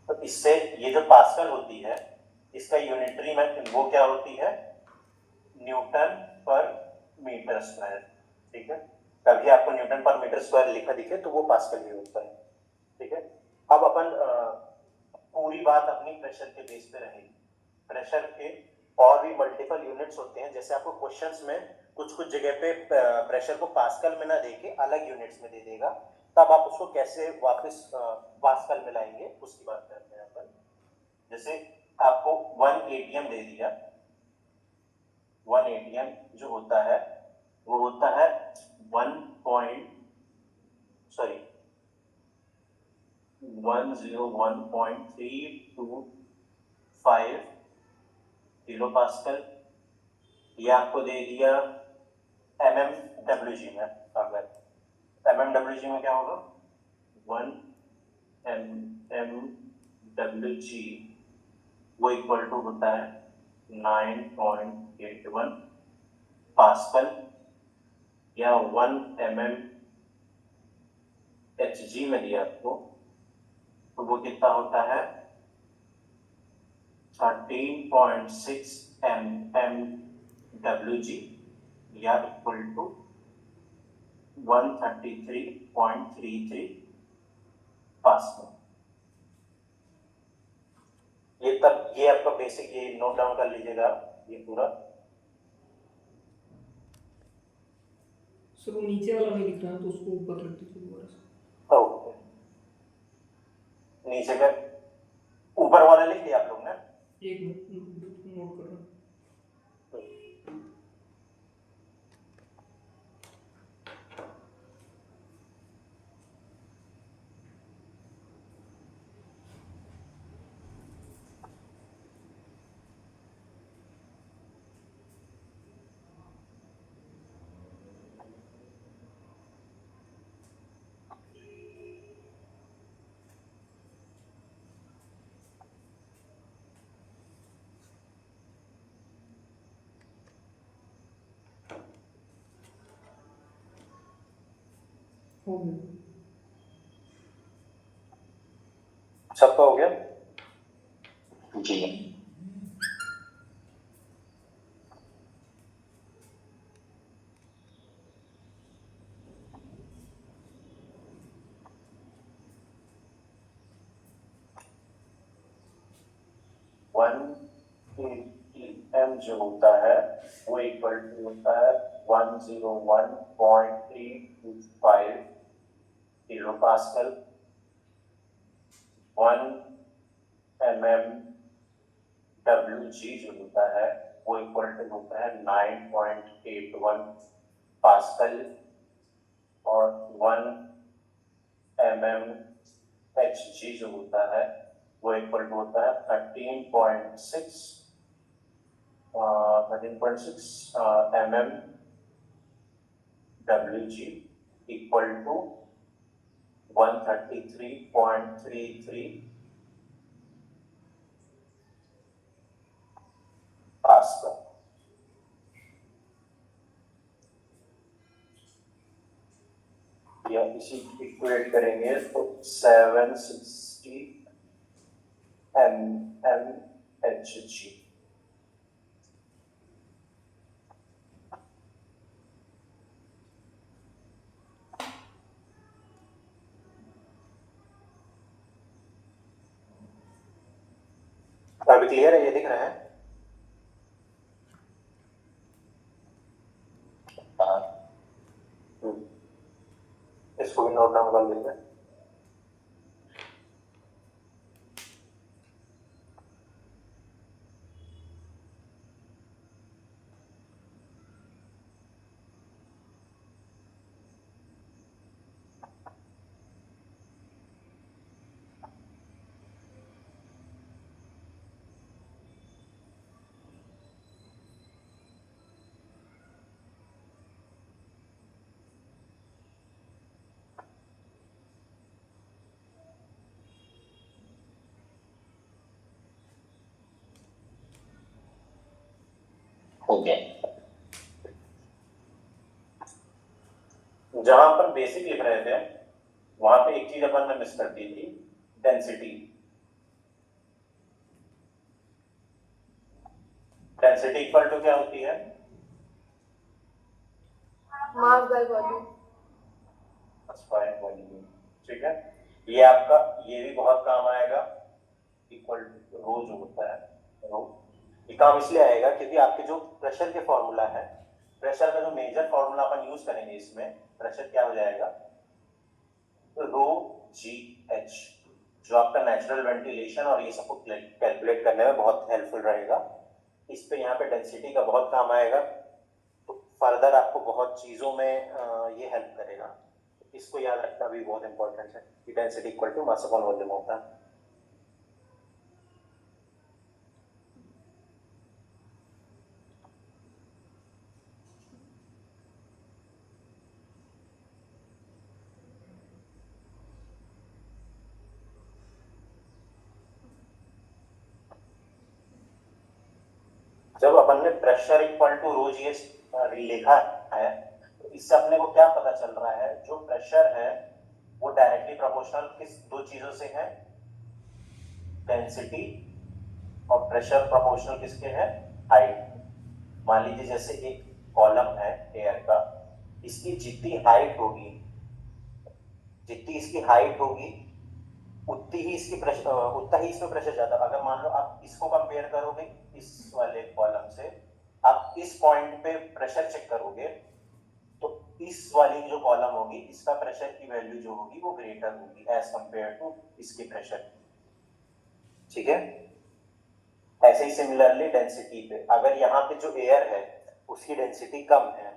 तो इससे ये जो पास्कल होती है इसका यूनिटरी में वो क्या होती है, न्यूटन पर मीटर स्क्वायर। ठीक है, कभी आपको न्यूटन पर मीटर स्क्वायर लिखा दिखे तो वो पास्कल ही होता है। ठीक है, अब अपन पूरी बात अपनी प्रेशर के बेस पे रहेगी। प्रेशर के और भी मल्टीपल यूनिट्स होते हैं, जैसे आपको क्वेश्चंस में कुछ कुछ जगह पे प्रेशर को पास्कल में ना देके अलग यूनिट्स में दे देगा, तब आप उसको कैसे वापस पास्कल में लाएंगे उसकी बात करते हैं अपन। जैसे आपको 1 atm दे दिया, 1 atm जो होता है वो होता है 101.325 किलो पास्कल। ये आपको दे दिया mmWg में। अगर mmWg में क्या होगा, 1 mmWg वो इक्वल टू होता है 9.81 पास्कल, या 1 mmHg में दिया आपको तो वो कितना होता है 13.6 mmWg, या इक्वल टू 133.33 पास्कल। ये आपका बेसिक, ये नोट डाउन कर लीजिएगा ये पूरा। सर वो नीचे वाला नहीं दिख रहा है तो उसको ऊपर रख दीजिए दोबारा से। ओके, नीचे का ऊपर वाला लिख दिया आप लोग ने? एक मिनट नोट कर रहा हूँ। हो गया सबका हो गया जी। 1 atm जो होता है वो इक्वल टू होता है 101.325 किलो पास्कल। 1 mmWg जो होता है वो इक्वल टू होता है 9.81 पास्कल, और 1 mmHg जो होता है वो इक्वल टू होता है 13.6 mmWg इक्वल टू 133.33 पास्कल। या इसी इक्वेट करेंगे तो 760 mmHg। अभी क्लियर है, ये दिख रहा है? इसको भी नोट डाउन कर लेंगे। जहां अपन बेसिक लिख रहे थे वहां पे एक चीज अपन ने मिस कर दी थी, डेंसिटी। डेंसिटी इक्वल टू क्या होती है? Mass by volume. Square volume. ठीक है, ये आपका ये भी बहुत काम आएगा। इक्वल टू रो जो होता है, रो ये काम इसलिए आएगा क्योंकि आपके जो प्रेशर के फॉर्मूला है, प्रेशर का जो मेजर फॉर्मूला अपन यूज करेंगे इसमें, प्रेशर क्या हो जाएगा? रो जी एच, जो आपका नेचुरल वेंटिलेशन और ये सबको कैलकुलेट करने में बहुत हेल्पफुल रहेगा। इस पे यहाँ पे डेंसिटी का बहुत काम आएगा, तो फर्दर आपको बहुत चीजों में ये हेल्प करेगा। इसको याद रखना भी बहुत इंपॉर्टेंट है कि density equal to mass upon volume होता है। जब अपन ने pressure equal to rho G H लिखा है, तो इससे अपने को क्या पता चल रहा है? जो प्रेशर है वो डायरेक्टली प्रोपोर्शनल किस दो चीजों से है? डेंसिटी और प्रेशर प्रोपोर्शनल किसके है? हाइट। मान लीजिए जैसे एक कॉलम है एयर का, इसकी जितनी हाइट होगी, जितनी इसकी हाइट होगी उतनी ही इसकी प्रेशर, उतना ही इसमें प्रेशर ज्यादा। अगर मान लो आप इसको कंपेयर करोगे इस वाले कॉलम से, आप इस पॉइंट पे प्रेशर चेक करोगे तो इस वाली जो कॉलम होगी इसका प्रेशर की वैल्यू जो होगी वो ग्रेटर होगी एज कंपेयर टू इसकी प्रेशर। ठीक है, ऐसे ही सिमिलरली डेंसिटी पे, अगर यहाँ पे जो एयर है उसकी डेंसिटी कम है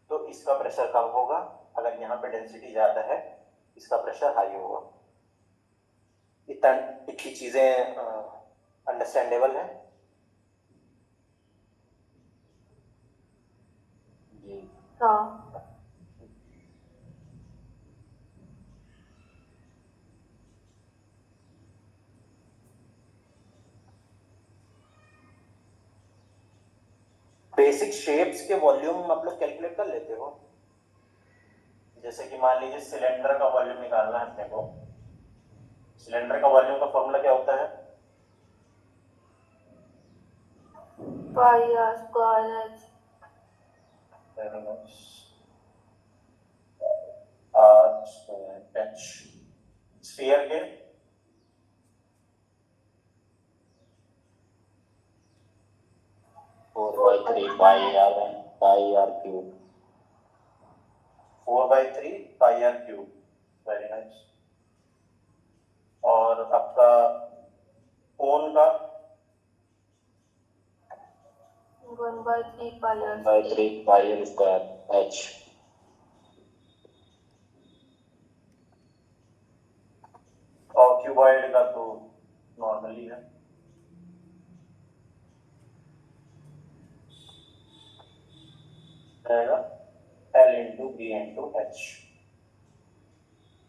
तो इसका प्रेशर कम होगा, अगर यहाँ पे डेंसिटी ज्यादा है इसका प्रेशर हाई होगा। इतनी चीजें अंडरस्टैंडेबल है जी? हाँ। बेसिक शेप्स के वॉल्यूम आप लोग कैलकुलेट कर लेते हो? जैसे कि मान लीजिए सिलेंडर का वॉल्यूम निकालना है अपने को, सिलेंडर का वॉल्यूम का फॉर्मूला क्या होता है? Pi r square h. H. Sphere के 4/3 pi r cube. 4/3 pi r cube. Very nice. और आपका कोन का 1/3 pi r 1/3 pi r square h. और क्यूबॉइड का तो नॉर्मली है, रहेगा L into b into h.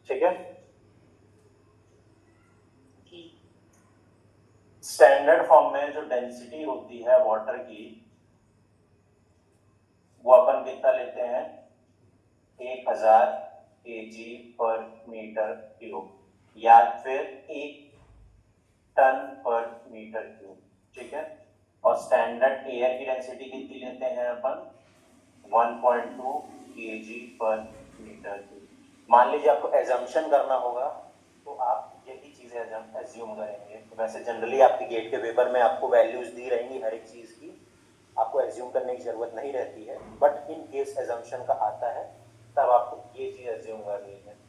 ठीक है, स्टैंडर्ड फॉर्म में जो डेंसिटी होती है वाटर की वो अपन कितना लेते हैं? 1000 kg पर मीटर क्यूब या फिर 1 टन पर मीटर क्यूब। ठीक है, और स्टैंडर्ड एयर की डेंसिटी कितनी लेते हैं अपन? 1.2 kg पर मीटर क्यूब। मान लीजिए आपको एजम्पशन करना होगा तो आप यही चीजें एज्यूम करेंगे। तो वैसे जनरली आपके गेट के पेपर में आपको वैल्यूज दी रहेंगी हर एक चीज की, आपको एज्यूम करने की जरूरत नहीं रहती है, बट इन केस एजम्पशन का आता है तब आपको ये चीज एज्यूम करनी है।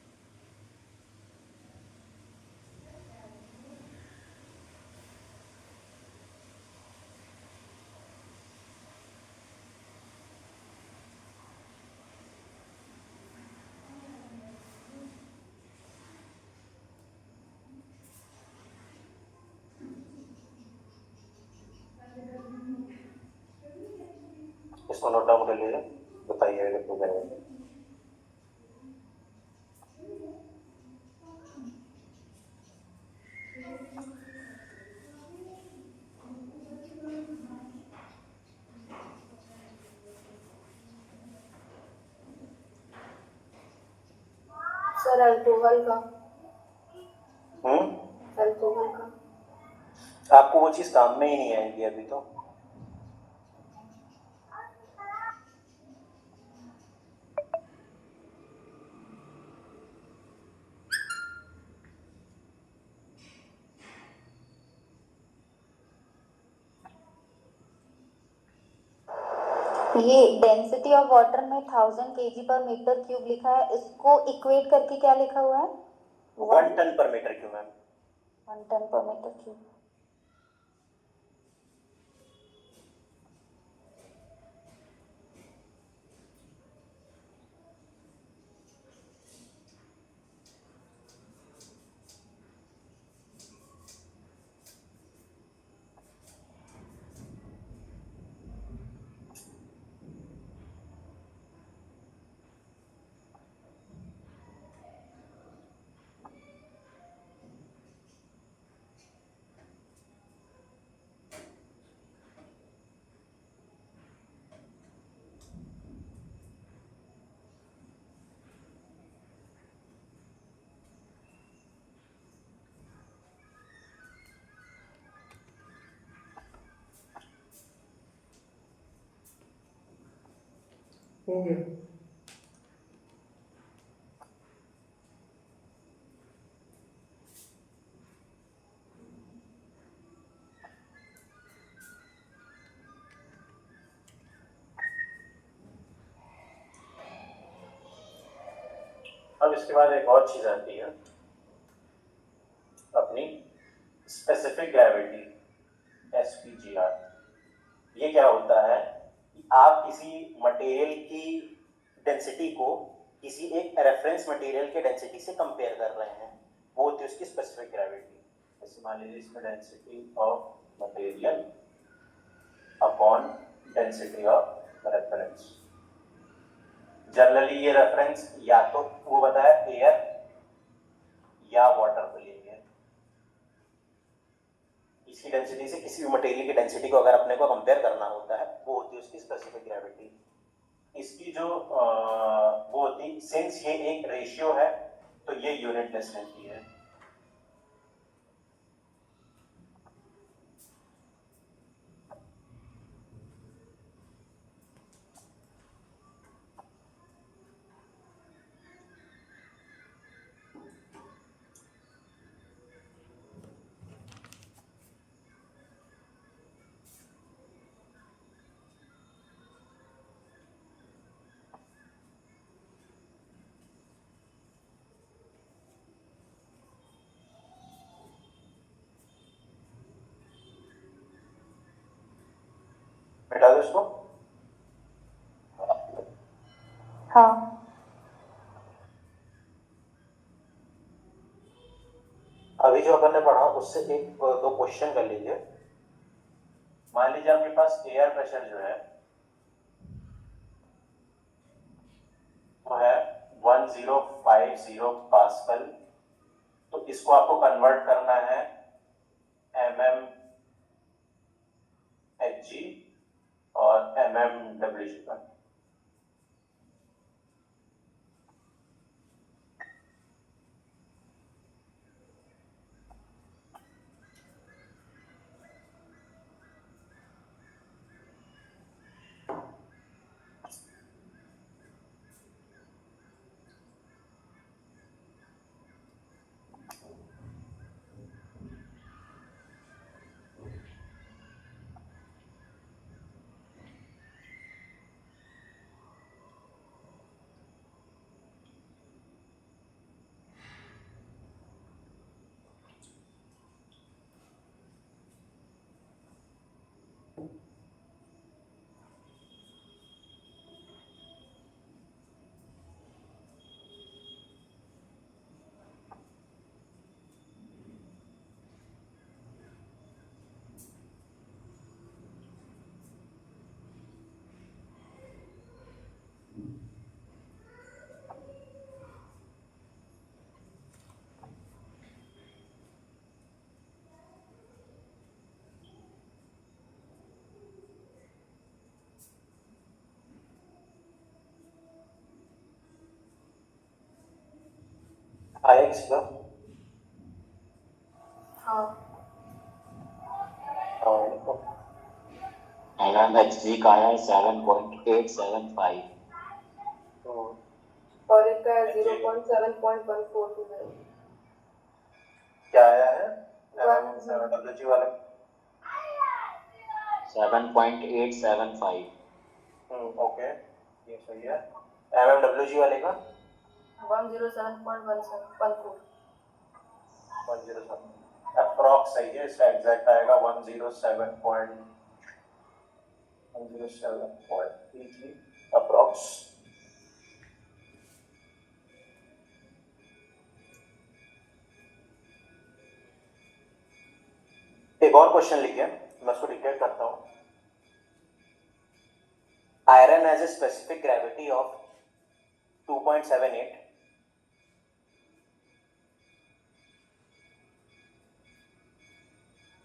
इसको नोट डाउन कर लीजिए, बताइए अगर तो करेंगे। सर अल्कोहल का। हम्म, अल्कोहल का। आपको वो चीज काम में ही नहीं आएगी अभी तो। ये डेंसिटी ऑफ वाटर में 1000 kg/m³ लिखा है, इसको इक्वेट करके क्या लिखा हुआ है? 1 टन पर मीटर क्यूब मैम। 1 ton/m³। हो गया। अब इसके बाद एक और चीज आती है अपनी स्पेसिफिक ग्रेविटी, SPGR। ये क्या होता है कि आप किसी मटेरियल की डेंसिटी को किसी एक रेफरेंस मटेरियल के डेंसिटी से कंपेयर कर रहे हैं, वो होती है उसकी स्पेसिफिक ग्रेविटी। जैसे मान लीजिए इसमें density of material upon density of reference. Generally ये रेफरेंस या तो वो बताया एयर या वाटर को लेंगे। इसकी डेंसिटी से किसी भी मटेरियल की डेंसिटी को अगर अपने को कंपेयर करना होता है, वो होती है उसकी स्पेसिफिक ग्रेविटी। इसकी जो वो होती, सिंस ये एक रेशियो है तो ये यूनिटलेस रहती है। मिटा दो इसको। हाँ। अभी जो अपन ने पढ़ा उससे एक दो क्वेश्चन कर लीजिए। मान लीजिए आपके पास एयर प्रेशर जो है वो है 1050 पास्कल, तो इसको आपको कन्वर्ट करना है mmHg और mmWg पर। आया किसी का? हाँ हाँ, MMHG का आया है 7.875। और इसका 0.7.142 क्या आया है? One WG वाले 7.875। ओके, ये सही है। MMWG वाले का 107.1714 107 अप्रॉक्स सही है, इसका एग्जैक्ट आएगा 107.107.33 अप्रॉक्स। एक और क्वेश्चन लिखिए, मैं उसको डिक्टेट करता हूं। Iron has a specific gravity of 2.78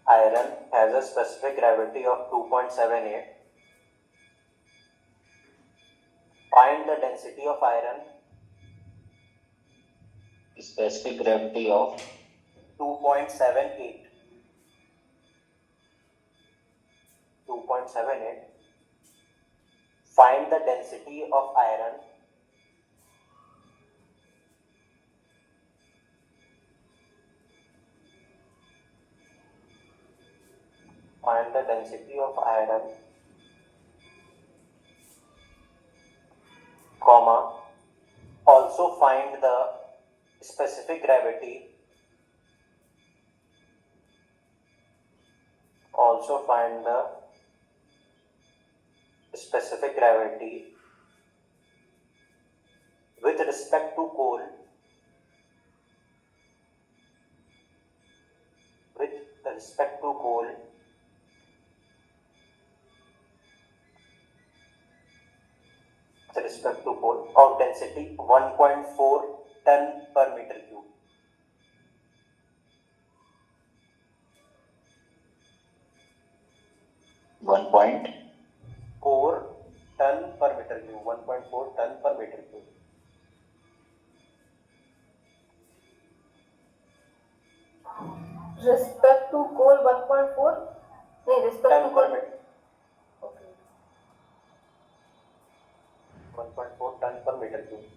iron has a specific gravity of 2.78. Find the density of iron. Specific gravity of 2.78. 2.78. Find the density of iron. Find the density of iron, comma, also find the specific gravity, also find the specific gravity with respect to coal, with respect to coal, with respect to coal of density 1.4 ton per meter cube. one point 4 ton per meter cube, 1.4 ton per meter cube. respect to coal 1.4 नहीं respect Ton to per coal meter, okay 1.4 ton per meter cube.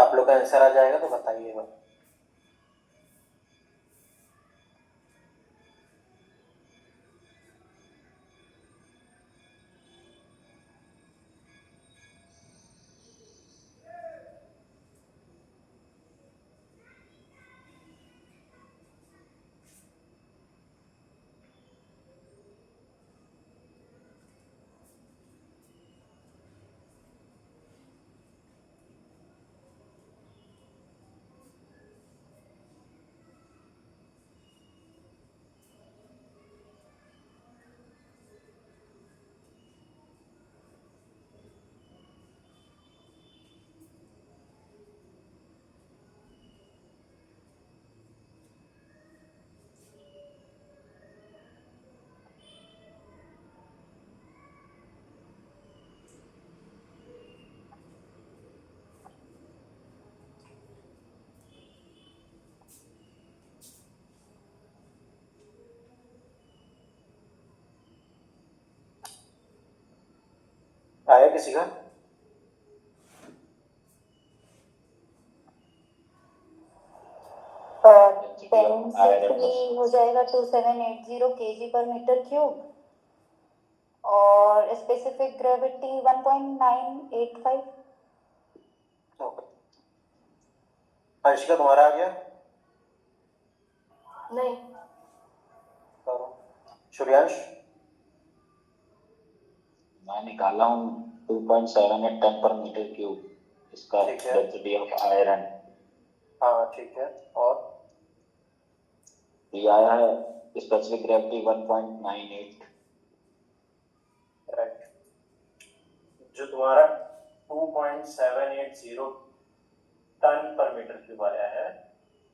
आप लोग का answer आ जाएगा तो बताइएगा। आया किसी का? डेंसिटी हो जाएगा 2780 kg पर मीटर क्यूब और स्पेसिफिक ग्रेविटी 1.985। ओके, हर्षिका तुम्हारा आ गया? नहीं, करो। सूर्यांश? मैं निकाला हूँ 2.78 टन पर मीटर क्यूब इसका ठीक है। Density of iron. हाँ ठीक है, और ये आया है स्पेसिफिक ग्रेविटी 1.98। राइट। जो तुम्हारा 2.780 टन पर मीटर क्यूब आया है,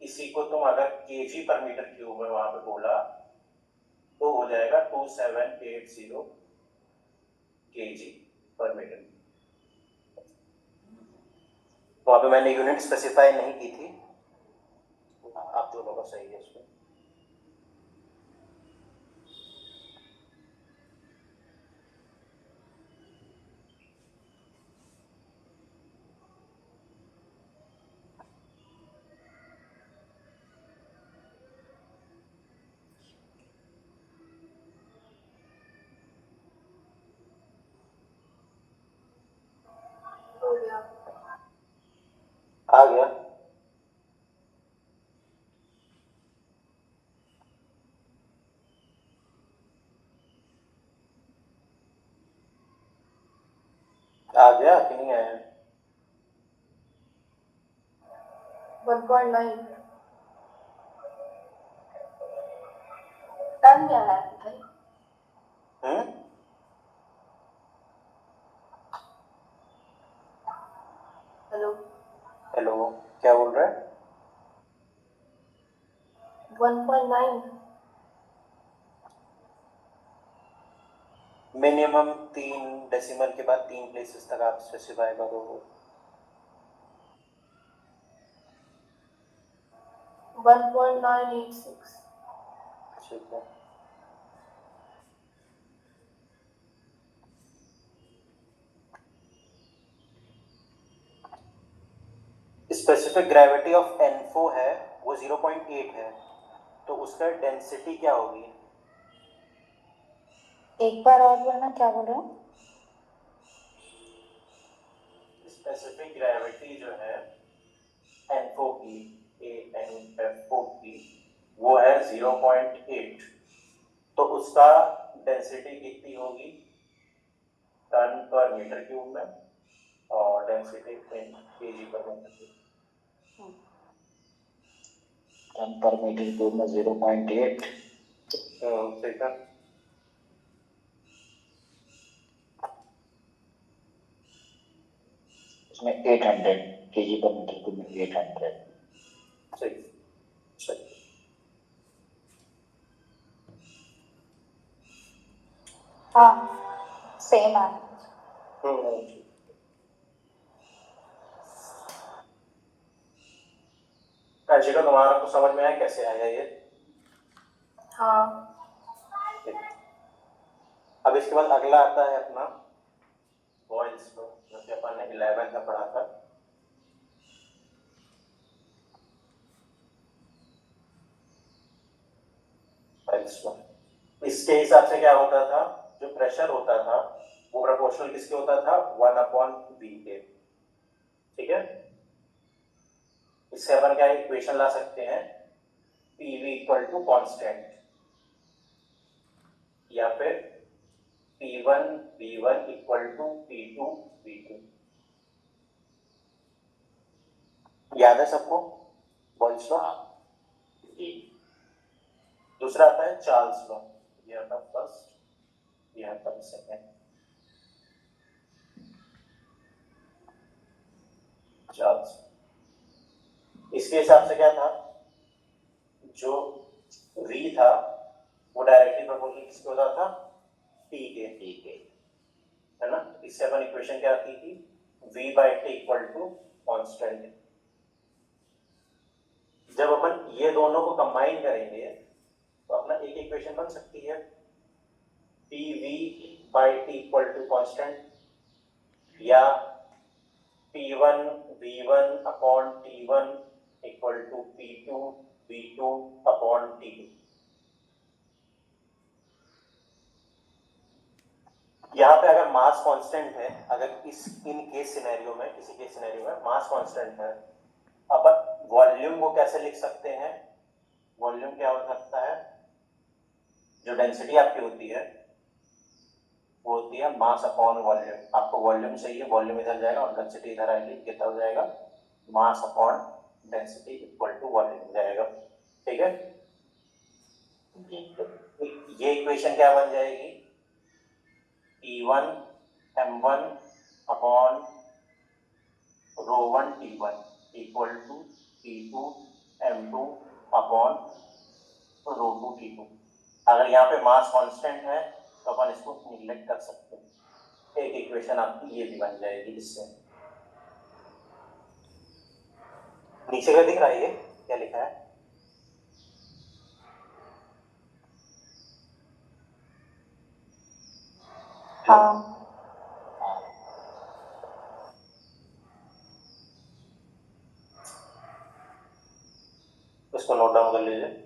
इसी को तुम अगर केजी पर मीटर क्यूब में वहां पे बोला तो हो जाएगा 2780 केजी पर मीटर। वहां पे मैंने यूनिट स्पेसिफाई नहीं की थी, आप दोनों का सही है इसमें। हो गया। आ गया? आ गया कि नहीं आया? 1.9 टन क्या है भाई? हेलो, हेलो, क्या बोल रहा है? 1.9 मिनिमम 3 डेसिमल के बाद 3 प्लेसेस तक आप स्पेसिफाई करो। 1.986। ठीक है। स्पेसिफिक ग्रेविटी ऑफ N4 है वो 0.8 है, तो उसका डेंसिटी क्या होगी? एक बार और बोलना, क्या बोल रहे हो? स्पेसिफिक ग्रेविटी जो है N4 की, ANF4 की, वो है 0.8, तो उसका डेंसिटी कितनी होगी टन पर मीटर क्यूब में, और डेंसिटी इन केजी पर मीटर क्यूब। टन पर मीटर क्यूब में 0.8। ठीक है। इसमें 800 केजी पर मीटर क्यूब में 800। ठीक, सही। हाँ, सेम है। अंशिका, तुम्हारा को समझ में आया कैसे आया ये? हाँ, अब इसके बाद अगला आता है अपना बॉयल्स लॉ, जो कि अपन ने 11 का पढ़ा था। बॉयल्स लॉ, इसके हिसाब से क्या होता था, जो प्रेशर होता था वो प्रोपोर्शनल किसके होता था, 1/V के। ठीक है, इससे अपन क्या इक्वेशन ला सकते हैं, PV इक्वल टू कॉन्स्टेंट, या फिर P1 V1 equal to P2 V2। याद है सबको बॉयल्स लॉ? जी। दूसरा आता है चार्ल्स लॉ, ये आता फर्स्ट, ये आता सेकंड। चार्ल्स, इसके हिसाब से क्या था, जो V था वो डायरेक्टली प्रोपोर्शनल किसके होता था, T के। ठीक है। है ना, इससे अपन इक्वेशन क्या आती थी, V/T इक्वल टू कॉन्स्टेंट। जब अपन ये दोनों को कंबाइन करेंगे तो अपना एक इक्वेशन बन सकती है, PV/T इक्वल टू कॉन्स्टेंट, या P1 V1 upon T1 equal to P2 V2 upon T2। यहाँ पे अगर मास कांस्टेंट है, अगर इन केस सिनेरियो में, किसी केस सिनेरियो में मास कांस्टेंट है, अपन वॉल्यूम को कैसे लिख सकते हैं? वॉल्यूम क्या हो सकता है? जो डेंसिटी आपकी होती है वो होती है मास अपॉन वॉल्यूम। आपको वॉल्यूम चाहिए, वॉल्यूम इधर जाएगा और डेंसिटी इधर आएगी, कितना हो जाएगा? Mass upon density equal to volume जाएगा। ठीक है, ये इक्वेशन क्या बन जाएगी? E1 m1 upon ρ1 T1 equal to T2 m2 upon ρ2 T2। अगर यहाँ पे मास कांस्टेंट है तो अपन इसको निग्लेक्ट कर सकते हैं। एक इक्वेशन आपकी ये भी बन जाएगी इससे। नीचे का दिख रहा है, ये क्या लिखा है? हाँ इसको नोट डाउन कर लीजिए।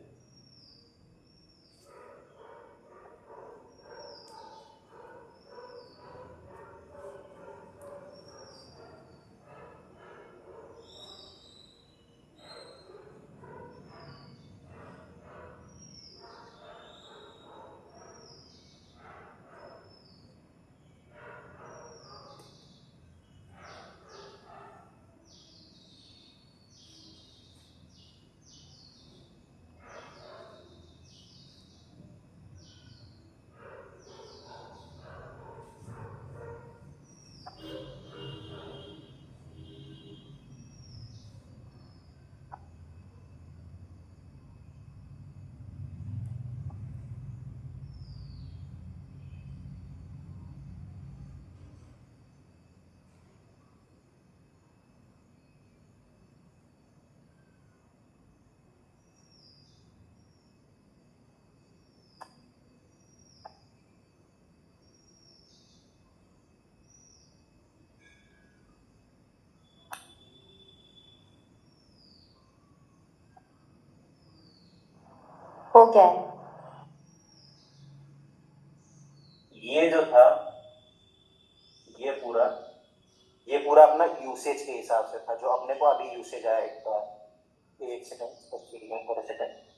हो गया है। ये जो था ये पूरा अपना यूसेज के हिसाब से था, जो अपने को अभी यूसेज आया एक second for second.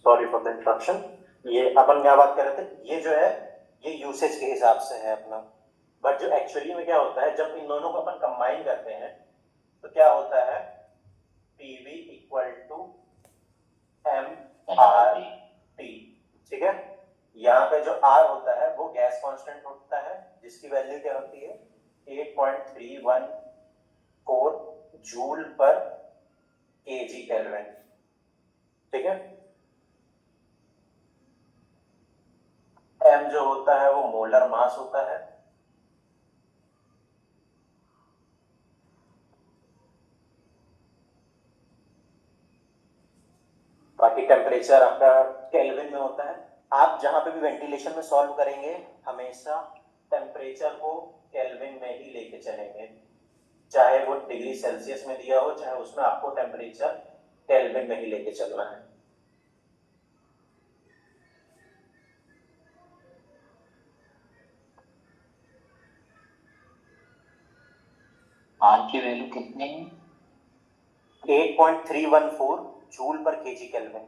Sorry for the interruption. ये अपन क्या बात कर रहे थे? ये जो है ये यूसेज के हिसाब से है अपना, बट जो एक्चुअली में क्या होता है, जब इन दोनों को अपन कंबाइन करते हैं तो क्या होता है? PV equal to MRT। ठीक है, यहाँ पे जो R होता है वो गैस कांस्टेंट होता है, जिसकी वैल्यू क्या होती है? 8.314 जूल पर kg केल्विन। ठीक है, M जो होता है वो मोलर मास होता है, बाकी टेम्परेचर आपका केल्विन में होता है। आप जहां पे भी वेंटिलेशन में सॉल्व करेंगे हमेशा टेम्परेचर को केल्विन में ही लेके चलेंगे, चाहे वो डिग्री सेल्सियस में दिया हो चाहे उसमें आपको टेम्परेचर केल्विन में ही लेके चलना है। आर की वैल्यू कितनी है? 8.314 जूल पर केजी केल्विन।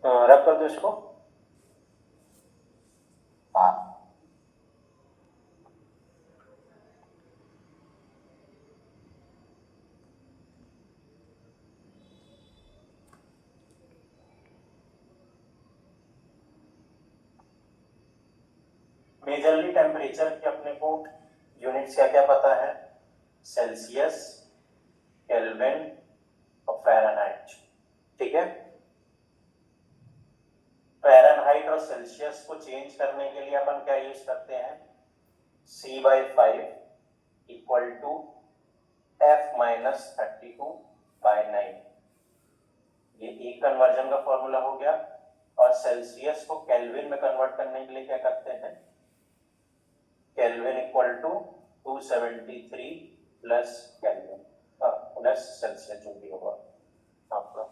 रब कर दो इसको। हाँ। मेजरली टेम्परेचर के अपने को यूनिट्स क्या क्या पता है? सेल्सियस, केल्विन और फ़ारेनहाइट। ठीक है, फ़ारेनहाइट और सेल्सियस को चेंज करने के लिए अपन क्या यूज करते हैं? C/5 equal to F-32/9। ये एक कन्वर्जन का फॉर्मूला हो गया। और सेल्सियस को केल्विन में कन्वर्ट करने के लिए क्या करते हैं? Kelvin equal to 273 plus kelvin plus Celsius जो भी होगा आपका।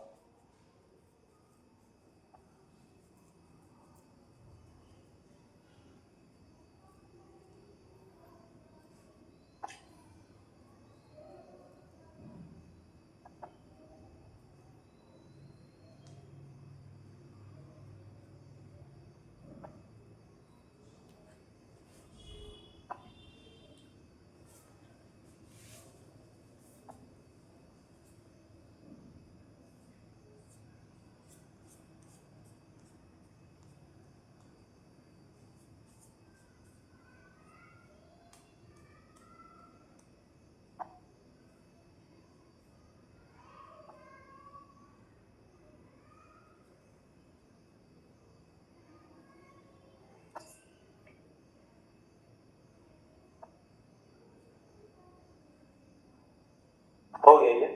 हो गया ये?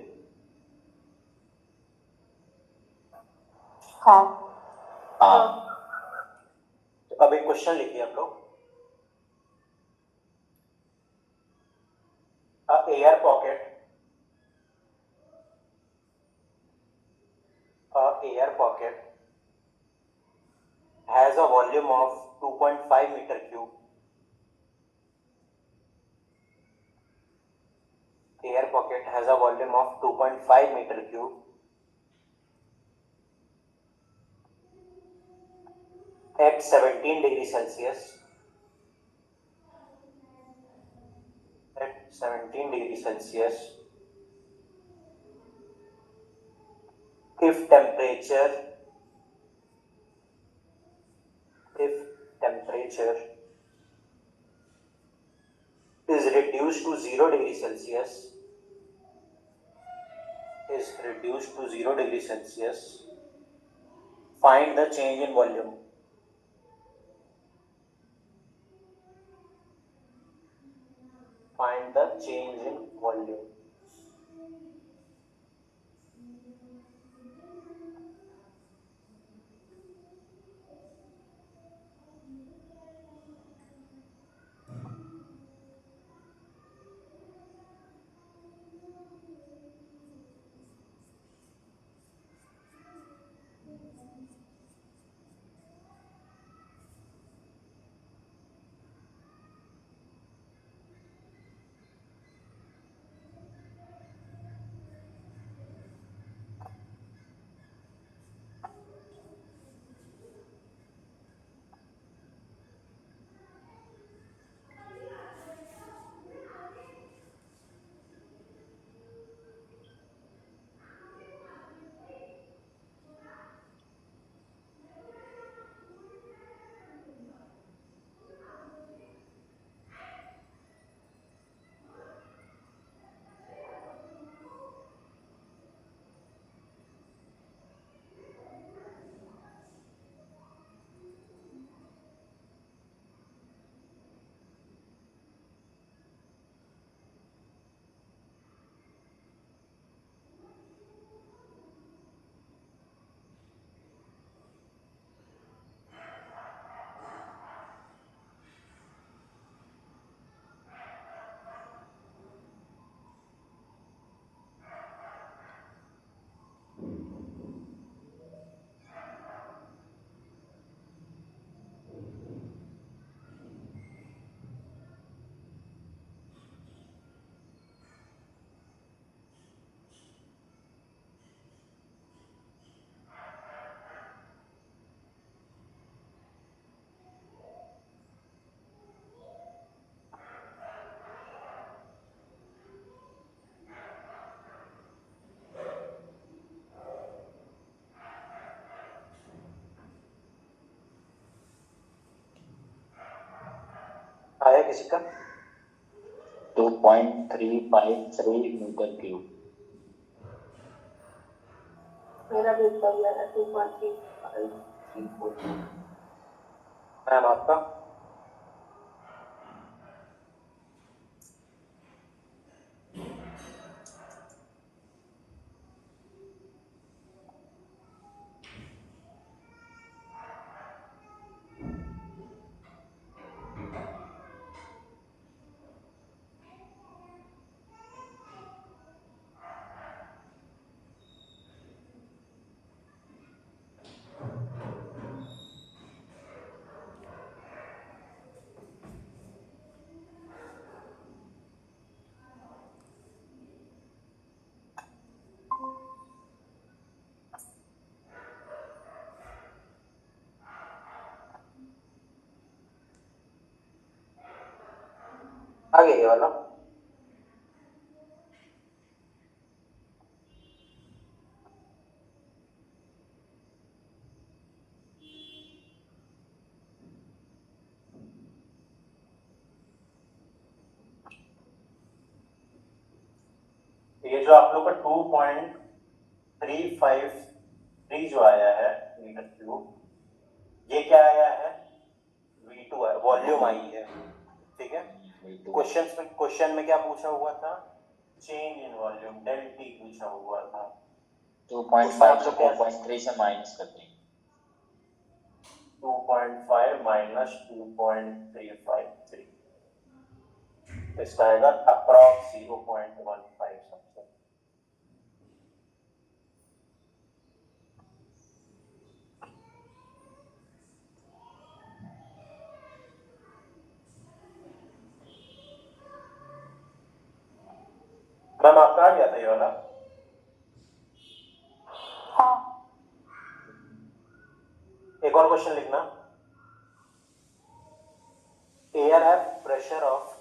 हाँ। हाँ। तो अब एक क्वेश्चन लिखिए आप लोग। Air pocket has a volume of 2.5 meter cube. Air pocket has a volume of 2.5 meter cube. At 17 degrees Celsius. At 17 degrees Celsius. If temperature is reduced to 0 degrees Celsius, find the change in volume. Find the change in volume. किसी का? 2.353 metre cube. मेरा भी इतना ही है 2.3534। Ma'am आपका? आगे ये वाला। ये जो आप लोग का 2.353 जो आया है मीटर क्यूब, ये क्या आया है? V2 है, वॉल्यूम आई है। ठीक है, क्वेश्चन में क्या पूछा हुआ था? Change in volume, del T पूछा हुआ था। 2.5 से 4.3 से माइनस कर देंगे। 2.5 माइनस 2.353, इसका आएगा अप्रॉक्स 0.15 समथिंग। मैम आपका आ गया था ये वाला? हाँ। एक और क्वेश्चन लिखना। Air have pressure of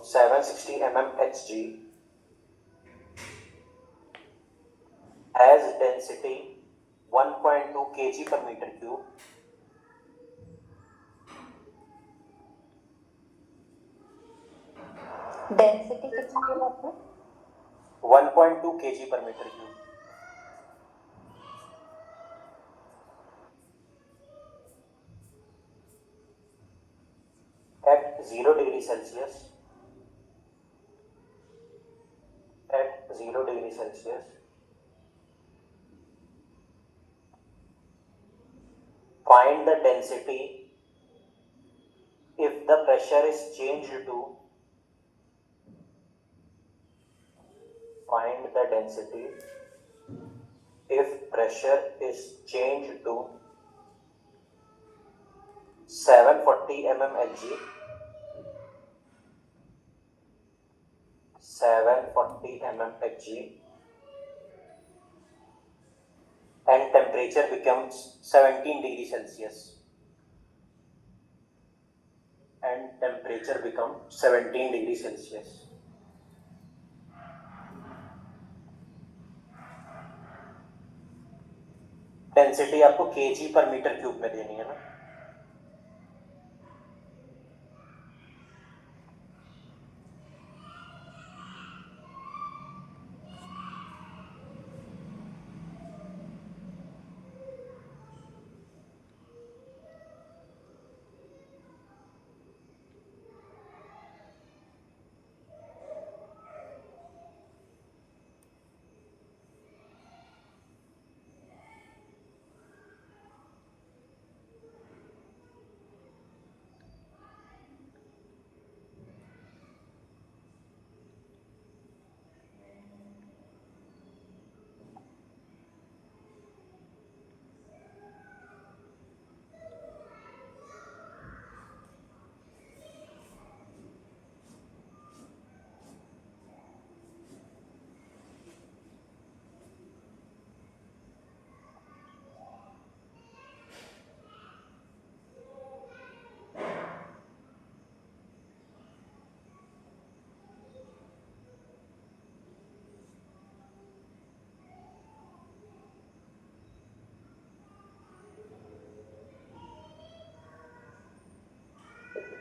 760 mmHg has density 1.2 kg per meter cube. Density कितनी है आपने? 1.2 kg per meter cube. At 0 degree Celsius, find the density if the pressure is changed to 740 mmHg, and temperature becomes 17 degree Celsius. Density आपको KG पर metre cube में देनी है ना?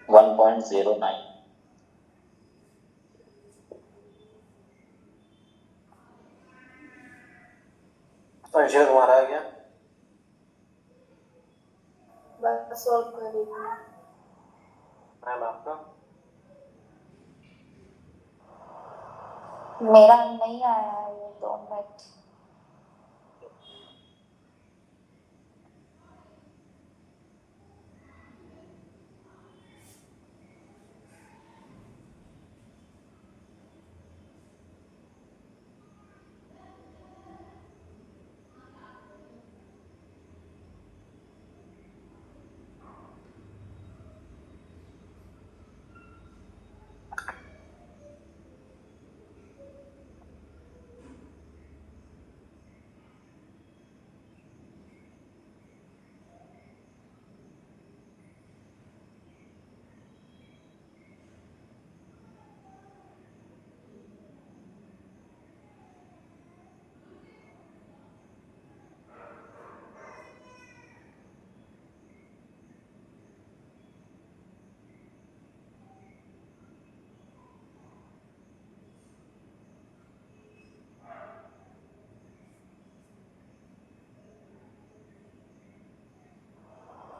1.09. Answer तुम्हारा आ गया? बस सॉल्व कर रही थी। मैम आपका? मेरा नहीं आया है ये 2 मिनट।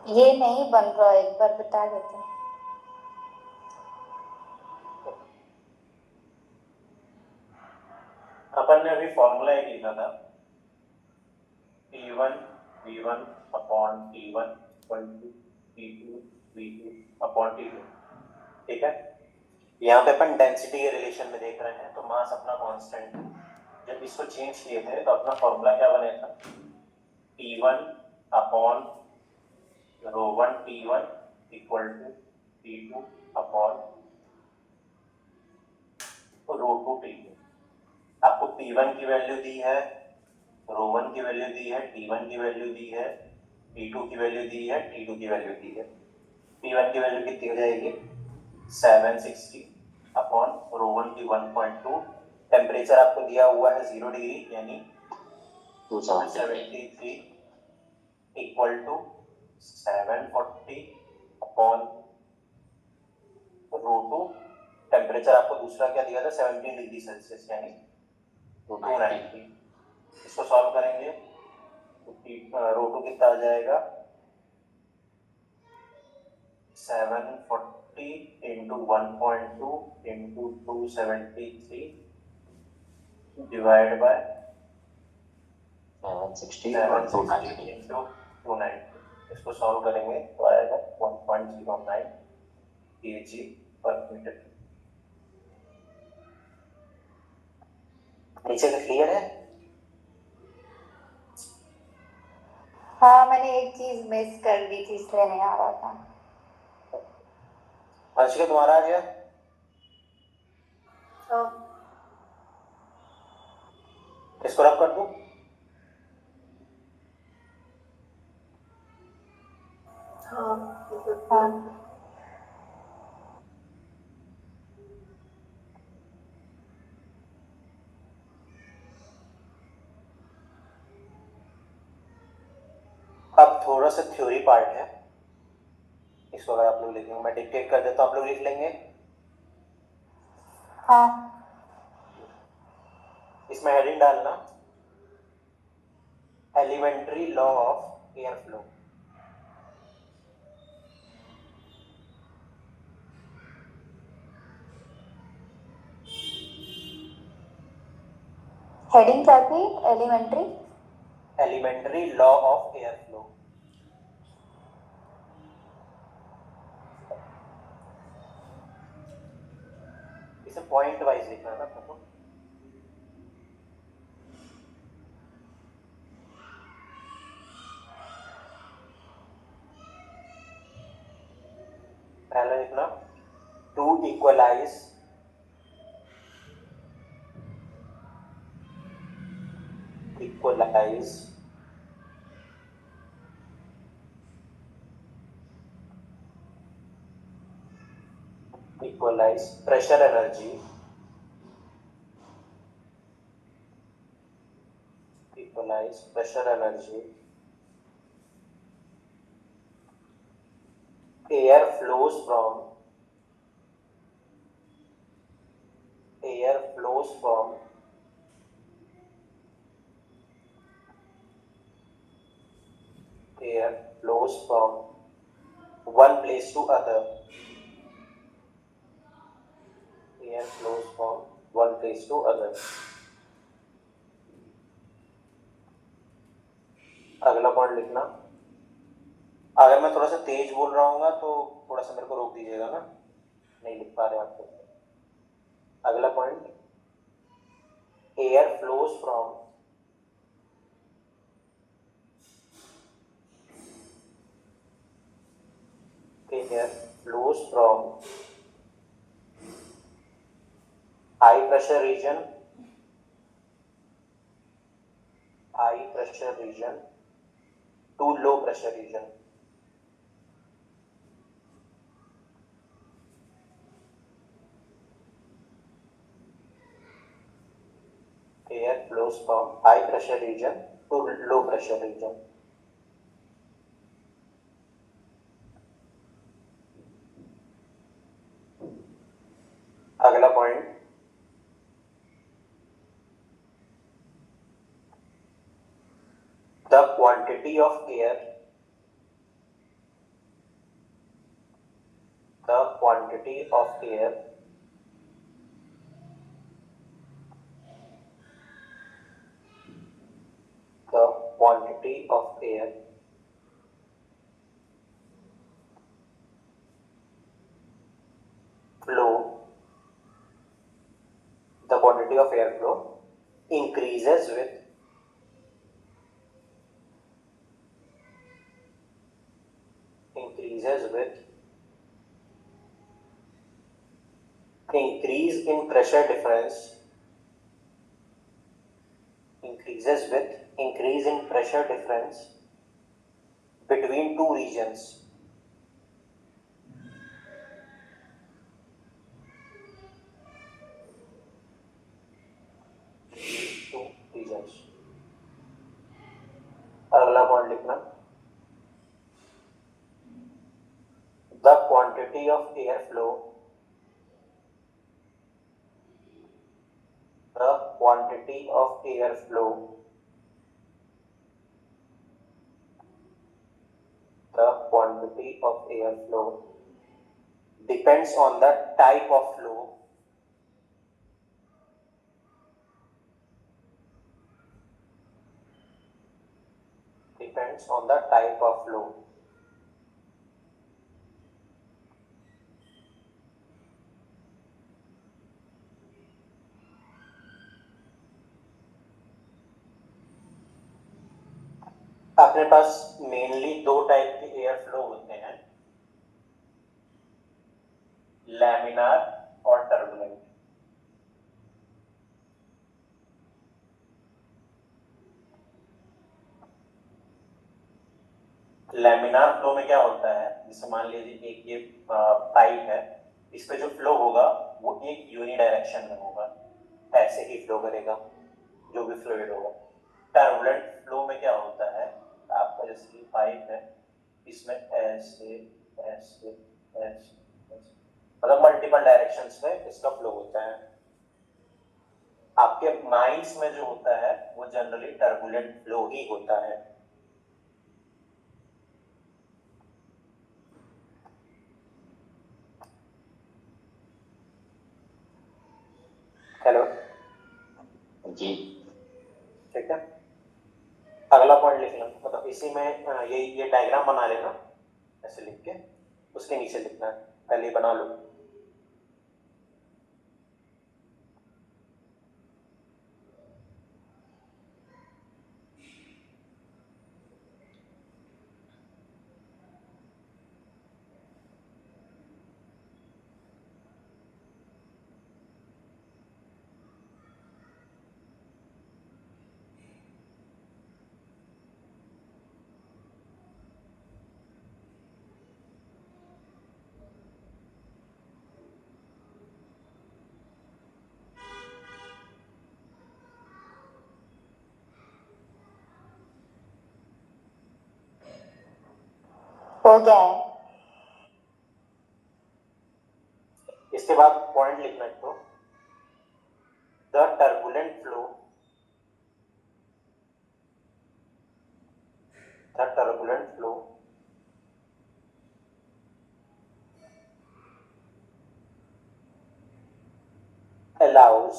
ये नहीं बन रहा, एक बार बता देते हैं। अपन ने अभी फॉर्मूला एक लिखा था, T1 V1 upon T1 equal to T2 V2 upon T2। ठीक है, यहाँ पे अपन डेंसिटी के रिलेशन में देख रहे हैं, तो मास अपना कांस्टेंट है। जब इसको चेंज किए थे तो अपना फॉर्मूला क्या बना था? T1 upon ρ1 T1 equal to T2 upon ρ2 T2। आपको P1 की वैल्यू दी है, ρ1 की वैल्यू दी है, T1 की वैल्यू दी है, T2 की वैल्यू दी है, T2 की वैल्यू दी है। P1 की वैल्यू कितनी हो जाएगी? 760 अपॉन ρ1 की 1.2। टेम्परेचर आपको दिया हुआ है 0 डिग्री यानी 273 इक्वल टू 740 अपॉन ρ2। टेम्परेचर आपको दूसरा क्या दिया था? 17 डिग्री सेल्सियस यानी 290। इसको सॉल्व करेंगे तो ρ2 कितना आ जाएगा? 740 into 1.2 into 273 divide by 760 into 290। इसको सॉल्व करेंगे तो आएगा 1.09 kg पर मीटर। नीचे का क्लियर है? हाँ, मैंने एक चीज मिस कर दी थी इसलिए नहीं आ रहा था। अंशिका तुम्हारा आ गया? हाँ इसको रब कर दूं? हाँ हाँ, अब थोड़ा सा थ्योरी पार्ट है, इसको अगर आप लोग लिखेंगे, मैं डिक्टेट कर देता हूं, आप लोग लिख लेंगे। हाँ। इसमें हेडिंग डालना elementary law of air flow. Heading क्या थी? Elementary elementary law of air flow. इसे पॉइंट वाइज लिखना था आपको। पहला लिखना to equalise pressure energy air flows from flows from one place to other. Air flows from one place to other. अगला point लिखना। अगर मैं थोड़ा सा तेज बोल रहा हूँ तो थोड़ा सा मेरे को रोक दीजिएगा ना, नहीं लिख पा रहे आप तो। अगला point, air flows from high pressure region to low pressure region. Air flows from high pressure region to low pressure region. अगला point, the quantity of air the quantity of air flow the quantity of air flow increases with increase in pressure difference between two regions. अगला point लिखना, the quantity of airflow depends on the type of flow अपने पास mainly दो type के air flow होते हैं, laminar और turbulent. Laminar flow में क्या होता है, जैसे मान लीजिए एक ये पाइप है, इस पे जो फ्लो होगा वो एक यूनि डायरेक्शन में होगा, ऐसे ही फ्लो करेगा जो भी फ्लूइड होगा। टर्बुलेंट फ्लो में क्या होता है, आपका जैसे ये पाइप है, इसमें ऐसे ऐसे ऐसे मतलब मल्टीपल डायरेक्शंस में इसका फ्लो होता है। आपके माइंड्स में जो होता है वो जनरली टर्बुलेंट फ्लो ही होता है। हेलो जी, ठीक है। अगला पॉइंट लिख लो, मतलब इसी में ये डायग्राम बना लेना, ऐसे लिख के उसके नीचे लिखना है, पहले बना लो। हो गया है। इसके बाद पॉइंट लिखना है, तो the turbulent flow allows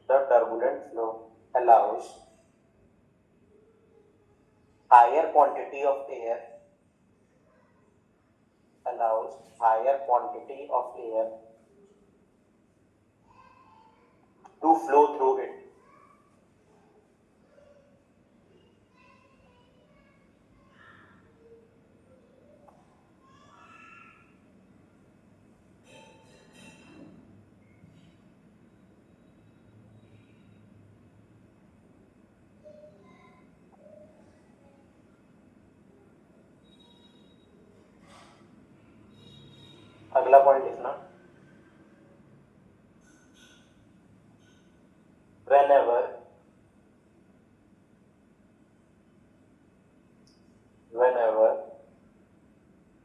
the turbulent flow allows higher quantity of air to flow through it. अगला पॉइंट लिखना, whenever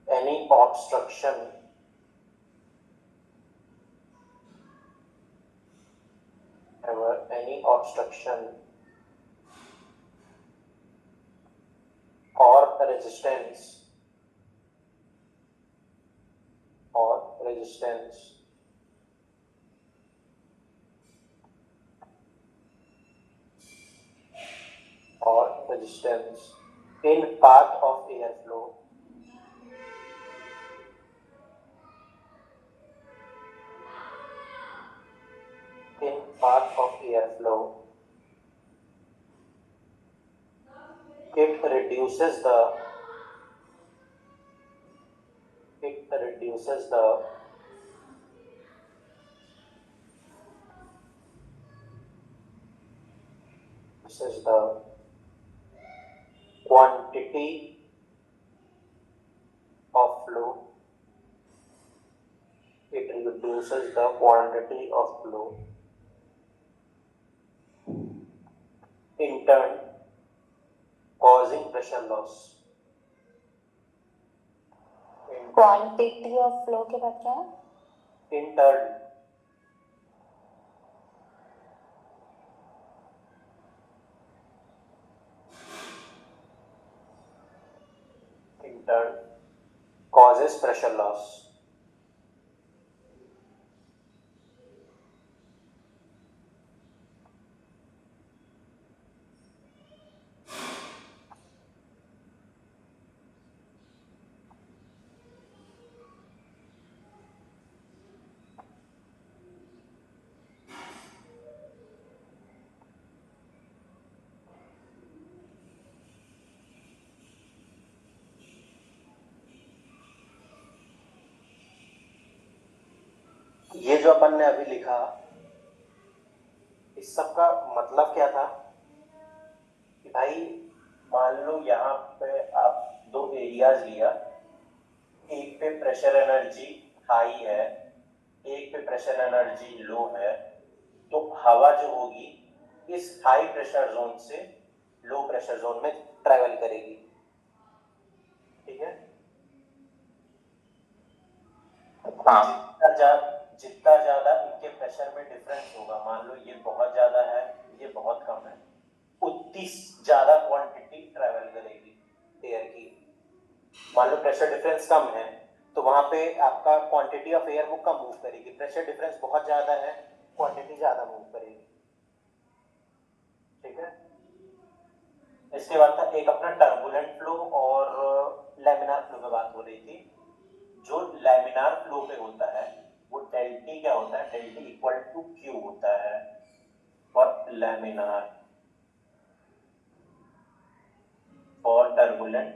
any obstruction or resistance in path of airflow it reduces the quantity of flow. In turn causing pressure loss. Quantity of flow के बाद क्या है? In turn causes pressure loss. ये जो अपन ने अभी लिखा, इस सब का मतलब क्या था कि भाई मान लो यहाँ पे आप दो एरियाज लिया, एक पे प्रेशर एनर्जी हाई है, एक पे प्रेशर एनर्जी लो है, तो हवा जो होगी इस हाई प्रेशर जोन से लो प्रेशर जोन में ट्रैवल करेगी, ठीक है। जितना ज्यादा इनके प्रेशर में डिफरेंस होगा, मान लो ये बहुत ज्यादा है, ये बहुत कम है, उतनी ज्यादा क्वांटिटी ट्रैवल करेगी एयर की। मान लो प्रेशर डिफरेंस कम है तो वहां पे आपका क्वांटिटी ऑफ एयर वो कम मूव करेगी, प्रेशर डिफरेंस बहुत ज्यादा है, क्वांटिटी ज्यादा मूव करेगी, ठीक है। इसके बाद था एक अपना टर्बुलेंट फ्लो और लैमिनार फ्लो पे बात हो रही थी। जो लैमिनार फ्लो पे होता है वो डेल टी क्या होता है, del T equal to Q होता है, और laminar for turbulent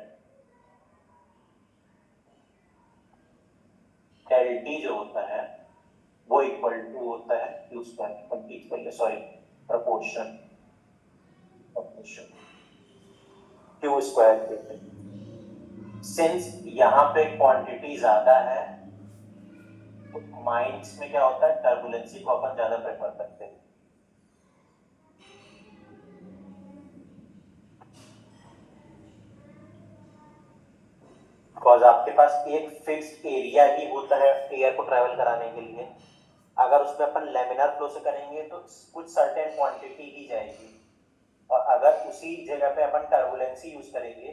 del T जो होता है वो इक्वल टू होता है Q square, sorry proportion Q square. Since यहाँ पे क्वांटिटी ज्यादा है तो माइंस में क्या होता है, टर्बुलेंसी को अपन ज्यादा प्रेफर करते हैं। बिकॉज आपके पास एक फिक्स्ड एरिया ही होता है एयर को ट्रेवल कराने के लिए, अगर उसमें अपन लैमिनार फ्लो से करेंगे तो कुछ सर्टेन क्वांटिटी ही जाएगी, और अगर उसी जगह पे अपन टर्बुलेंसी यूज करेंगे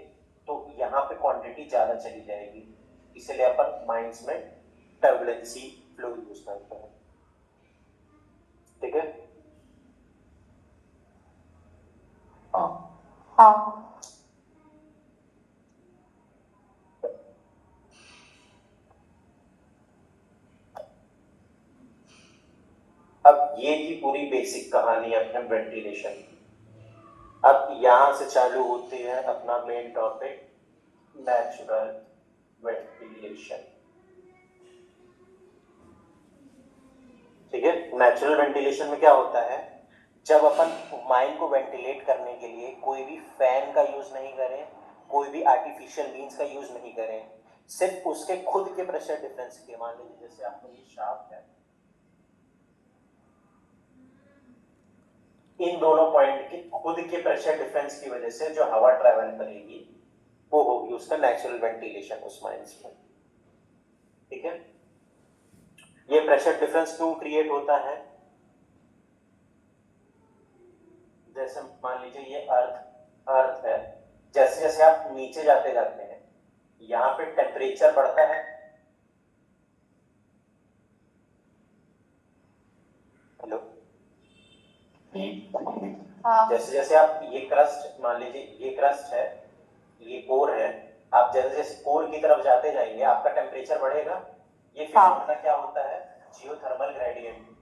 तो यहाँ पे क्वांटिटी ज्यादा चली जाएगी, इसलिए अपन माइंस में टर्बुलेंसी फ्लो यूज करते हैं, ठीक है। हाँ हाँ अब ये की पूरी बेसिक कहानी है अपने वेंटिलेशन की। अब यहां से चालू होती है अपना मेन टॉपिक, नेचुरल वेंटिलेशन, ठीक है। नेचुरल वेंटिलेशन में क्या होता है, जब अपन माइंड को वेंटिलेट करने के लिए कोई भी फैन का यूज नहीं करें, कोई भी आर्टिफिशियल मीन्स का यूज नहीं करें, सिर्फ उसके खुद के प्रेशर डिफरेंस के, मान लीजिए जैसे आपका ये शाफ्ट है, इन दोनों पॉइंट के खुद के प्रेशर डिफरेंस की वजह से जो हवा ट्रैवल करेगी वो होगी उसका नेचुरल वेंटिलेशन उस माइंस में, ठीक है। ये प्रेशर डिफरेंस क्यों क्रिएट होता है, जैसे मान लीजिए ये अर्थ है, जैसे जैसे आप नीचे जाते जाते हैं यहाँ पे टेम्परेचर बढ़ता है, हेलो, हाँ जैसे जैसे आप ये क्रस्ट, मान लीजिए ये क्रस्ट है, ये कोर है, आप जैसे जैसे कोर की तरफ जाते जाएंगे आपका टेम्परेचर बढ़ेगा। ये फिनोमेना क्या होता है, जियोथर्मल ग्रेडियंट।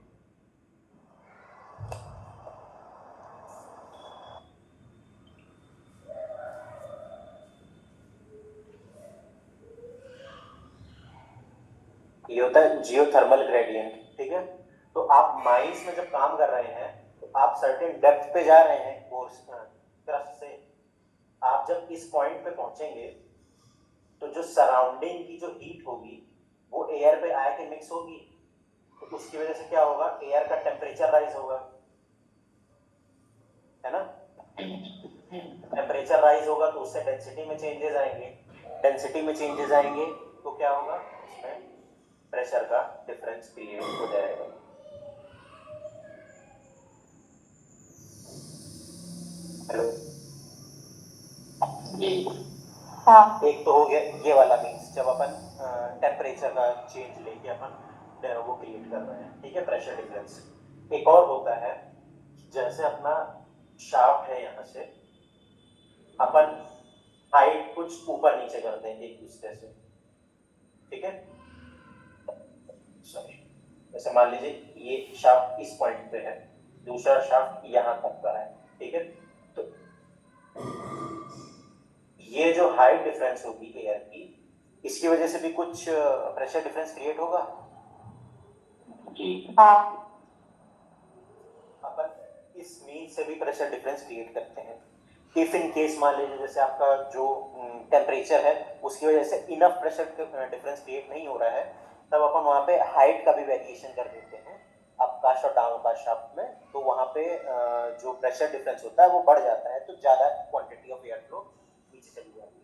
ये होता है जियोथर्मल ग्रेडियंट, ठीक है। तो आप माइंस में जब काम कर रहे हैं तो आप सर्टेन डेप्थ पे जा रहे हैं कोर्स क्रस्ट से, आप जब इस पॉइंट पे पहुंचेंगे तो जो सराउंडिंग की जो हीट होगी वो एयर पे आके मिक्स होगी, तो उसकी वजह से क्या होगा, एयर का टेम्परेचर राइज होगा, है ना। टेम्परेचर राइज होगा तो उससे डेंसिटी में चेंजेस आएंगे, डेंसिटी में चेंजेस आएंगे तो क्या होगा, उसमें प्रेशर का डिफरेंस क्रिएट हो जाएगा। हेलो, हाँ एक तो हो गया ये वाला मीन्स जब अपन टेम्परेचर का चेंज लेके अपन वो क्रिएट कर रहे हैं, ठीक है, प्रेशर डिफरेंस। एक और होता है, जैसे अपना शाफ्ट है, यहाँ से अपन हाइट कुछ ऊपर नीचे करते हैं एक दूसरे से, ठीक है। सॉरी, जैसे मान लीजिए ये शाफ्ट इस पॉइंट पे है, दूसरा शाफ्ट यहाँ तक का है, ठीक है। तो ये जो हाइट डिफरेंस होगी एयर की, इसकी वजह से भी कुछ प्रेशर डिफरेंस क्रिएट होगा। हाँ अपन इस मीन से भी प्रेशर डिफरेंस क्रिएट करते हैं। इफ इन केस मान लीजिए जैसे आपका जो टेम्परेचर है उसकी वजह से इनफ प्रेशर डिफरेंस क्रिएट नहीं हो रहा है, तब अपन वहाँ पे हाइट का भी वेरिएशन कर देते हैं अप कास्ट और डाउन कास्ट शाफ्ट में, तो वहाँ पे जो प्रेशर डिफरेंस होता है वो बढ़ जाता है, तो ज्यादा क्वांटिटी ऑफ एयर फ्लो नीचे चली जाती है।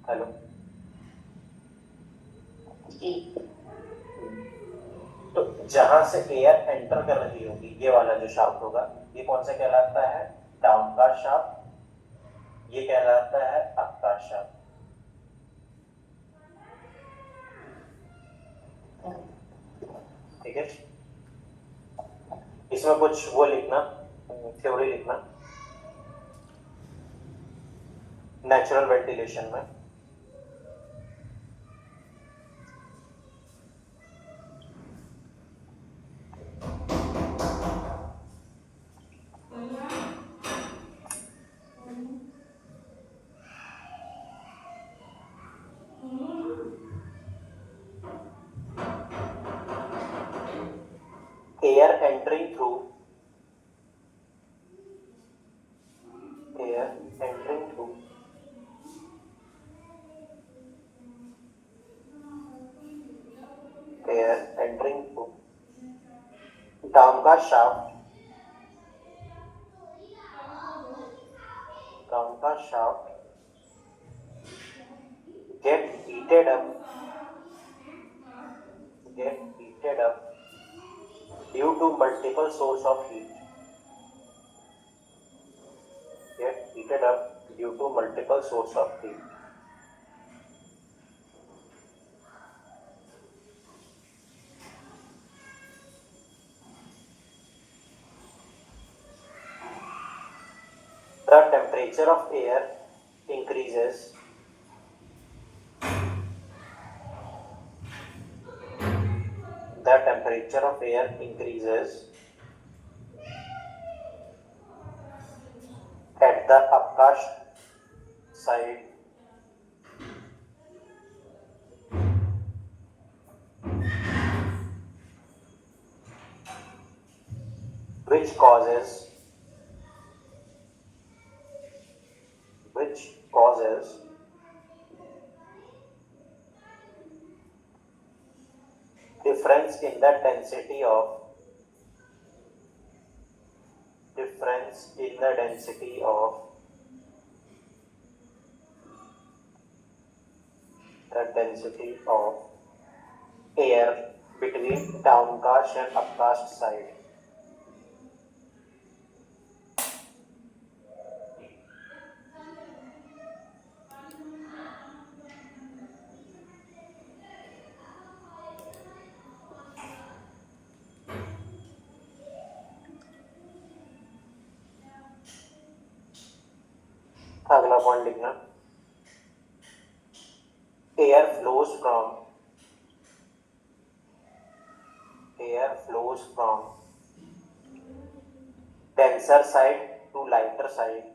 हेलो, तो जहां से एयर एंटर कर रही होगी ये वाला जो शाफ्ट होगा, ये कौन सा कहलाता है, डाउन कास्ट शाफ्ट, ये कहलाता है अप कास्ट शाफ्ट, ठीक है। इसमें कुछ वो लिखना, थ्योरी लिखना नेचुरल वेंटिलेशन में। Air entering through air entering through air entering through down का shaft get heated up due to multiple source of heat, get heated up due to multiple source of heat, the temperature of air increases at the upcast side which causes difference in the density of air between downcast and upcast side. अगला point लिखना, air flows from denser side to lighter side.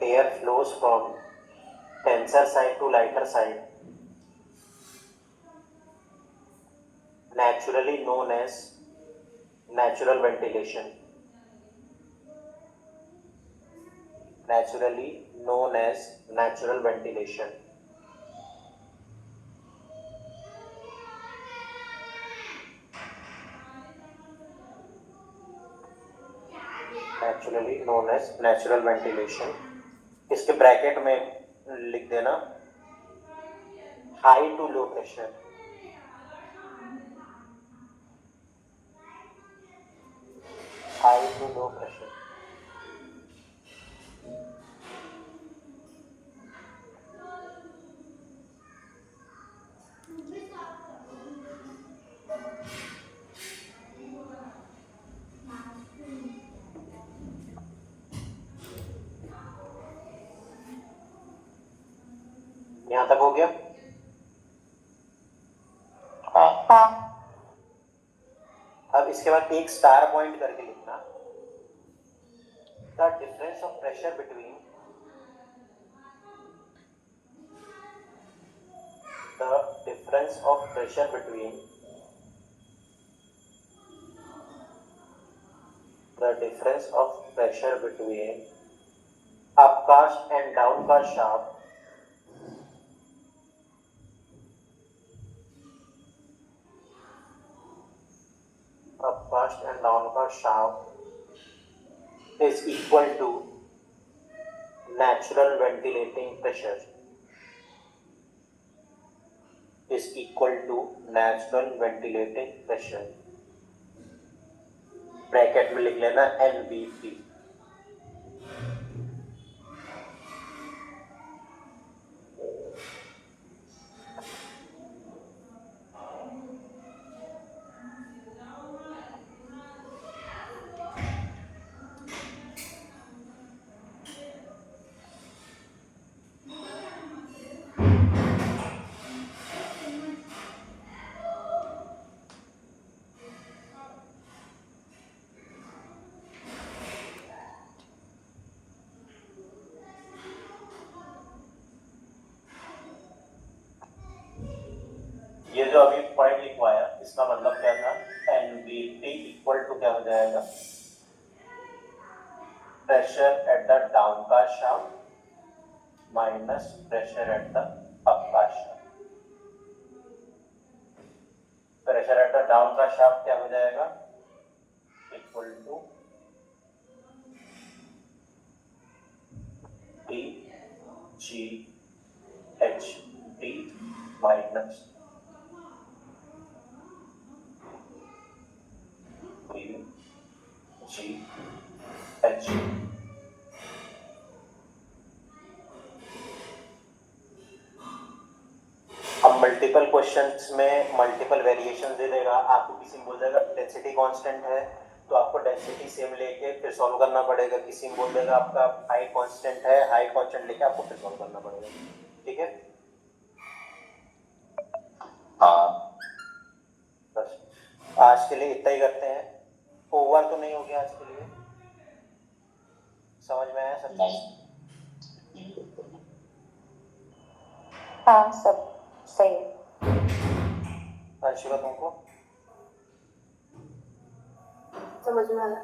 Air flows from denser side to lighter side, naturally known as natural ventilation. इसके bracket में लिख देना high to low pressure. यहां तक हो गया. हाँ. अब इसके बाद एक स्टार पॉइंट करके लिखना, the difference of pressure between upcast and downcast shaft is equal to natural ventilating pressure. Bracket में लिख लेना NVP. ये जो अभी पॉइंट लिखवाया इसका मतलब क्या था, NVP इक्वल टू क्या हो जाएगा, pressure at the downcast shaft minus pressure at the upcast shaft. Pressure at the downcast shaft क्या हो जाएगा, equal to DGHT minus DGH. अब मल्टीप्लाई मल्टीपल क्वेश्चंस में मल्टीपल वेरिएशन दे देगा, आपको किसी में बोल देगा डेंसिटी कांस्टेंट है तो आपको डेंसिटी सेम लेके फिर सॉल्व करना पड़ेगा, किसी में बोल देगा आपका हाइट कांस्टेंट है, हाइट कांस्टेंट लेके आपको फिर सॉल्व करना पड़ेगा। ठीक है, हाँ बस आज के लिए इतना ही करते हैं। ओवर तो नहीं हो गया आज के लिए? समझ में आया सब? हाँ सब सही है। अंशुला तुमको समझ में आया।